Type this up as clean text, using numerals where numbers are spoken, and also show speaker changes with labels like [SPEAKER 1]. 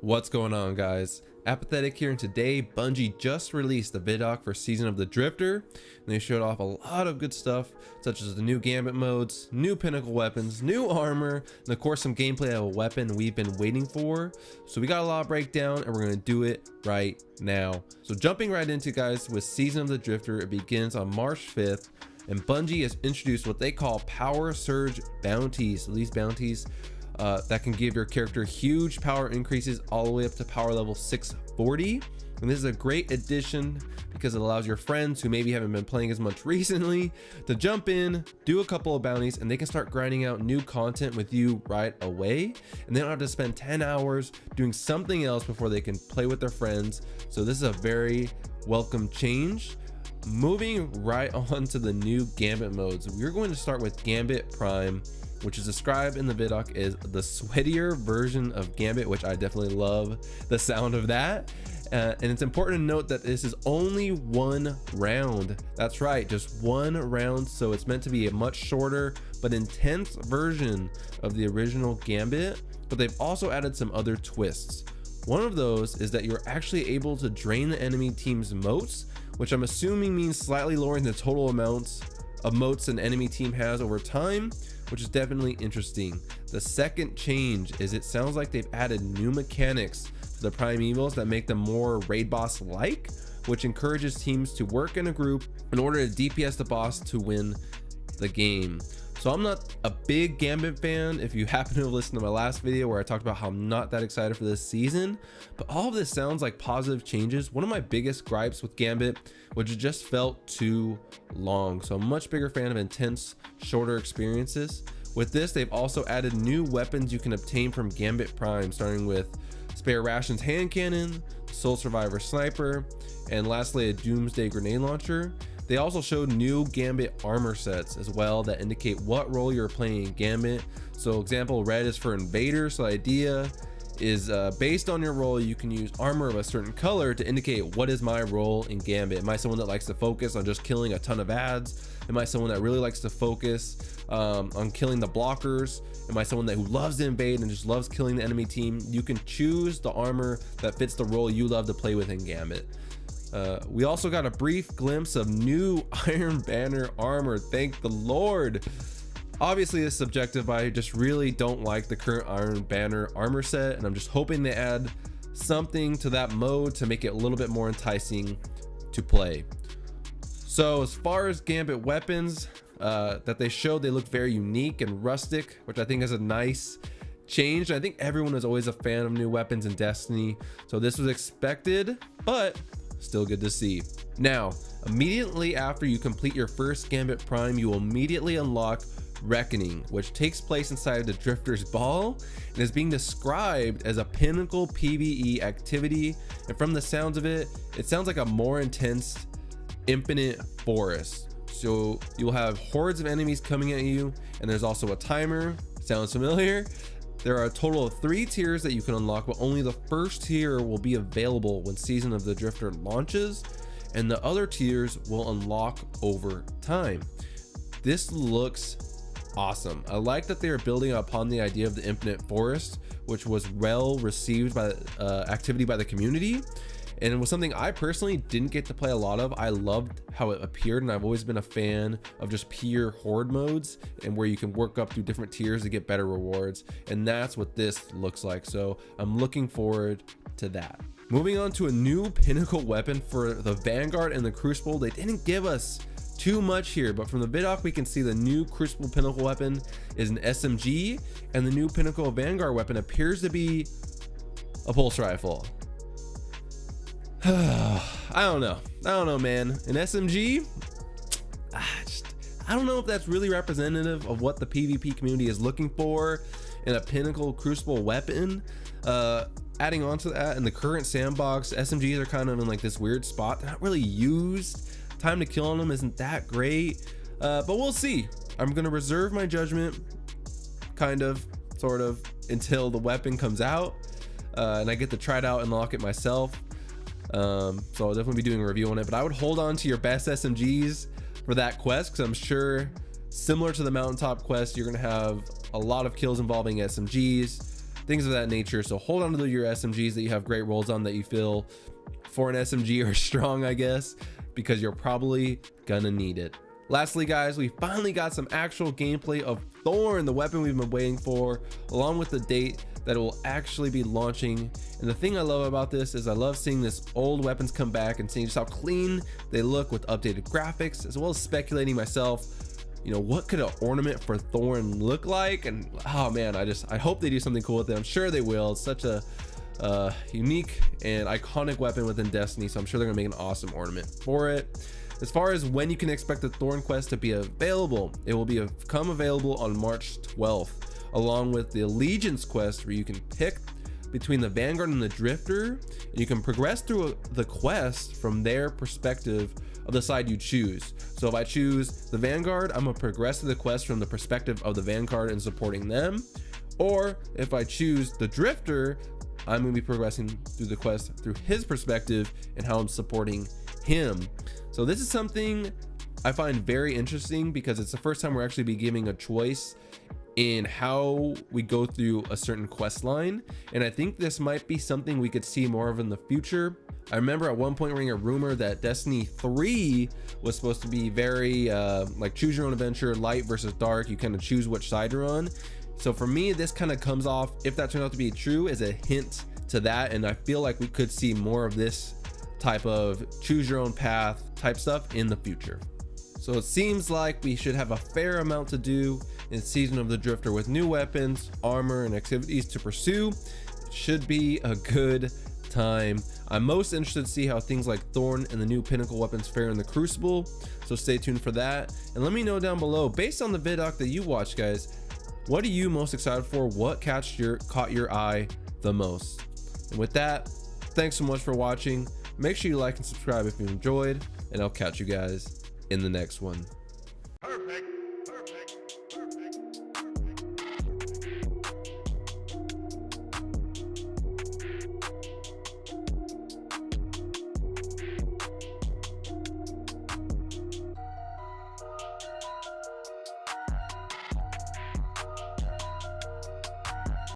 [SPEAKER 1] What's going on, guys? Apathetic here, and today Bungie just released the vidoc for Season of the Drifter, and they showed off a lot of good stuff such as the new Gambit modes, new Pinnacle weapons, new armor, and of course some gameplay of a weapon we've been waiting for. So we got a lot of breakdown and we're going to do it right now. So jumping right into, guys, with Season of the Drifter, it begins on March 5th, and Bungie has introduced what they call Power Surge Bounties. So these bounties that can give your character huge power increases all the way up to power level 640. And this is a great addition because it allows your friends who maybe haven't been playing as much recently to jump in, do a couple of bounties, and they can start grinding out new content with you right away. And they don't have to spend 10 hours doing something else before they can play with their friends. So this is a very welcome change. Moving right on to the new Gambit modes, we're going to start with Gambit Prime, which is described in the vidoc as the sweatier version of Gambit, which I definitely love the sound of that. And it's important to note that this is only one round. That's right, just one round. So it's meant to be a much shorter but intense version of the original Gambit, but they've also added some other twists. One of those is that you're actually able to drain the enemy team's motes, which I'm assuming means slightly lowering the total amounts of motes an enemy team has over time, which is definitely interesting. The second change is it sounds like they've added new mechanics to the Primeevils that make them more raid boss like, which encourages teams to work in a group in order to DPS the boss to win the game. So I'm not a big Gambit fan, if you happen to have listened to my last video where I talked about how I'm not that excited for this season, but all of this sounds like positive changes. One of my biggest gripes with Gambit, which it just felt too long. So I'm a much bigger fan of intense, shorter experiences. With this, they've also added new weapons you can obtain from Gambit Prime, starting with Spare Rations hand cannon, Soul Survivor sniper, and lastly a Doomsday grenade launcher. They also showed new Gambit armor sets as well that indicate what role you're playing in Gambit. So example, red is for invader. So the idea is based on your role, you can use armor of a certain color to indicate what is my role in Gambit. Am I someone that likes to focus on just killing a ton of ads? Am I someone that really likes to focus on killing the blockers? Am I someone who loves to invade and just loves killing the enemy team? You can choose the armor that fits the role you love to play with in Gambit. We also got a brief glimpse of new Iron Banner armor, thank the Lord. Obviously it's subjective, but I just really don't like the current Iron Banner armor set, and I'm just hoping they add something to that mode to make it a little bit more enticing to play. So as far as Gambit weapons that they showed, they look very unique and rustic, which I think is a nice change. I think everyone is always a fan of new weapons in Destiny, so this was expected, but still good to see. Now, immediately after you complete your first Gambit Prime, you will immediately unlock Reckoning, which takes place inside the Drifter's Ball and is being described as a Pinnacle PvE activity. And from the sounds of it, it sounds like a more intense infinite forest. So you'll have hordes of enemies coming at you, and there's also a timer. Sounds familiar? There are a total of 3 tiers that you can unlock, but only the first tier will be available when Season of the Drifter launches, and the other tiers will unlock over time. This looks awesome. I like that they are building upon the idea of the infinite forest, which was well received by activity by the community, and it was something I personally didn't get to play a lot of. I loved how it appeared, and I've always been a fan of just pure Horde modes and where you can work up through different tiers to get better rewards, and that's what this looks like. So I'm looking forward to that. Moving on to a new Pinnacle weapon for the Vanguard and the Crucible. They didn't give us too much here, but from the vidoc we can see the new Crucible Pinnacle weapon is an SMG, and the new Pinnacle Vanguard weapon appears to be a pulse rifle. I don't know, man. An SMG, I don't know if that's really representative of what the PvP community is looking for in a Pinnacle Crucible weapon. Adding on to that, in the current sandbox, SMGs are kind of in like this weird spot. They're not really used. Time to kill on them isn't that great, but we'll see. I'm gonna reserve my judgment, kind of, sort of, until the weapon comes out, and I get to try it out and unlock it myself. So I'll definitely be doing a review on it, but I would hold on to your best SMGs for that quest, because I'm sure similar to the mountaintop quest, you're gonna have a lot of kills involving SMGs. things of that nature. So hold on to your SMGs that you have great rolls on, that you feel for an SMG are strong, I guess, because you're probably gonna need it. Lastly, guys, we finally got some actual gameplay of Thorn, the weapon we've been waiting for, along with the date that it will actually be launching. And the thing I love about this is I love seeing this old weapons come back and seeing just how clean they look with updated graphics, as well as speculating myself, you know, what could an ornament for Thorn look like? And oh man, I hope they do something cool with it. I'm sure they will. It's such a unique and iconic weapon within Destiny, so I'm sure they're gonna make an awesome ornament for it. As far as when you can expect the Thorn quest to be available, it will become available on March 12th, along with the Allegiance quest, where you can pick between the Vanguard and the Drifter, and you can progress through the quest from their perspective of the side you choose. So if I choose the Vanguard, I'm gonna progress through the quest from the perspective of the Vanguard and supporting them. Or if I choose the Drifter, I'm gonna be progressing through the quest through his perspective and how I'm supporting him. So this is something I find very interesting, because it's the first time we're actually be giving a choice in how we go through a certain quest line, and I think this might be something we could see more of in the future. I remember at one point reading a rumor that Destiny 3 was supposed to be very like choose your own adventure, light versus dark. You kind of choose which side you're on. So for me, this kind of comes off, if that turns out to be true, as a hint to that, and I feel like we could see more of this type of choose your own path type stuff in the future. So it seems like we should have a fair amount to do in Season of the Drifter, with new weapons, armor, and activities to pursue. It should be a good time. I'm most interested to see how things like Thorn and the new Pinnacle weapons fare in the Crucible, so stay tuned for that. And let me know down below, based on the vidoc that you watched, guys, what are you most excited for? What caught your eye the most? And with that, thanks so much for watching. Make sure you like and subscribe if you enjoyed, and I'll catch you guys in the next one.